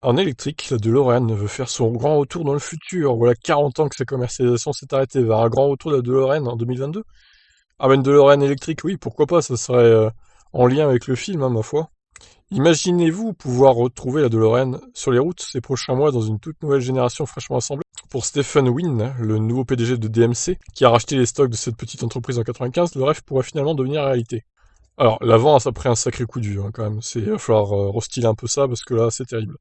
En électrique, la DeLorean veut faire son grand retour dans le futur. Voilà 40 ans que sa commercialisation s'est arrêtée. Vers un grand retour de la DeLorean en 2022. Ah ben une DeLorean électrique, oui, pourquoi pas, ça serait en lien avec le film, hein, ma foi. Imaginez-vous pouvoir retrouver la DeLorean sur les routes ces prochains mois dans une toute nouvelle génération fraîchement assemblée. Pour Stephen Wynn, le nouveau PDG de DMC, qui a racheté les stocks de cette petite entreprise en 95, le rêve pourrait finalement devenir réalité. Alors, l'avant a pris un sacré coup de vieux, hein, quand même. Il va falloir restyler un peu ça, parce que là, c'est terrible.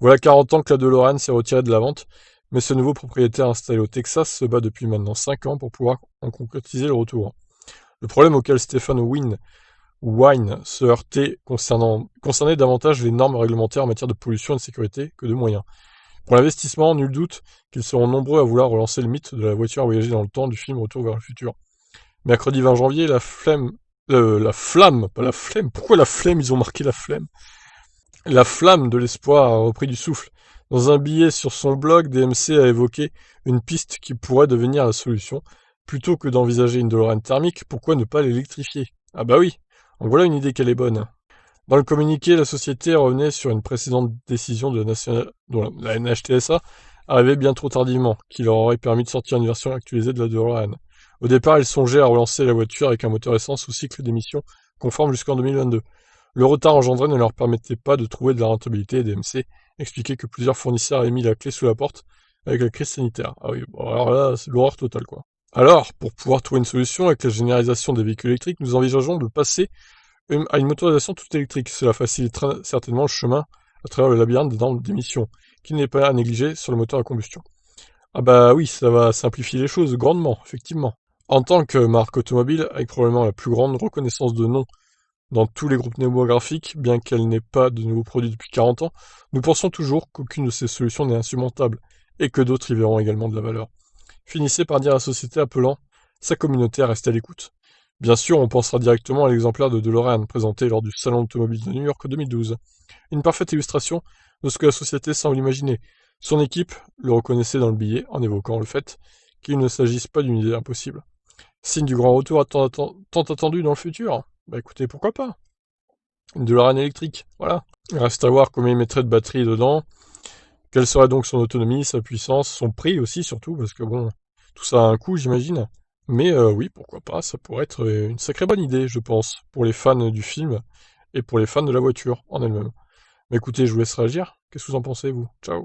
Voilà 40 ans que la DeLorean s'est retirée de la vente, mais ce nouveau propriétaire installé au Texas se bat depuis maintenant 5 ans pour pouvoir en concrétiser le retour. Le problème auquel Stephen Wynne se heurtait concernait davantage les normes réglementaires en matière de pollution et de sécurité que de moyens. Pour l'investissement, nul doute qu'ils seront nombreux à vouloir relancer le mythe de la voiture à voyager dans le temps du film Retour vers le futur. Mercredi 20 janvier, la flamme, pas la flemme, pourquoi la flemme, ils ont marqué la flemme? La flamme de l'espoir a repris du souffle. Dans un billet sur son blog, DMC a évoqué une piste qui pourrait devenir la solution. Plutôt que d'envisager une DeLorean thermique, pourquoi ne pas l'électrifier? Ah bah oui, en voilà une idée qu'elle est bonne. Dans le communiqué, la société revenait sur une précédente décision de la NHTSA, arrivée bien trop tardivement, qui leur aurait permis de sortir une version actualisée de la DeLorean. Au départ, ils songeaient à relancer la voiture avec un moteur essence sous cycle d'émission conforme jusqu'en 2022. Le retard engendré ne leur permettait pas de trouver de la rentabilité et DMC expliquait que plusieurs fournisseurs avaient mis la clé sous la porte avec la crise sanitaire. Ah oui, bon, alors là, c'est l'horreur totale, quoi. Alors, pour pouvoir trouver une solution avec la généralisation des véhicules électriques, nous envisageons de passer à une motorisation toute électrique. Cela facilitera certainement le chemin à travers le labyrinthe des normes d'émission, qui n'est pas à négliger sur le moteur à combustion. Ah bah oui, ça va simplifier les choses grandement, effectivement. En tant que marque automobile, avec probablement la plus grande reconnaissance de nom dans tous les groupes pneumographiques, bien qu'elle n'ait pas de nouveaux produits depuis 40 ans, nous pensons toujours qu'aucune de ces solutions n'est insurmontable, et que d'autres y verront également de la valeur. Finissez par dire à la société appelant sa communauté à rester à l'écoute. Bien sûr, on pensera directement à l'exemplaire de DeLorean présenté lors du Salon automobile de New York 2012. Une parfaite illustration de ce que la société semble imaginer. Son équipe le reconnaissait dans le billet en évoquant le fait qu'il ne s'agisse pas d'une idée impossible. Signe du grand retour tant attendu dans le futur. Bah écoutez, pourquoi pas? Une DeLorean électrique, voilà. Il reste à voir combien il mettrait de batterie dedans, quelle serait donc son autonomie, sa puissance, son prix aussi surtout, parce que bon, tout ça a un coût j'imagine. Mais oui, pourquoi pas, ça pourrait être une sacrée bonne idée, je pense, pour les fans du film et pour les fans de la voiture en elle-même. Mais écoutez, je vous laisse réagir. Qu'est-ce que vous en pensez, vous? Ciao.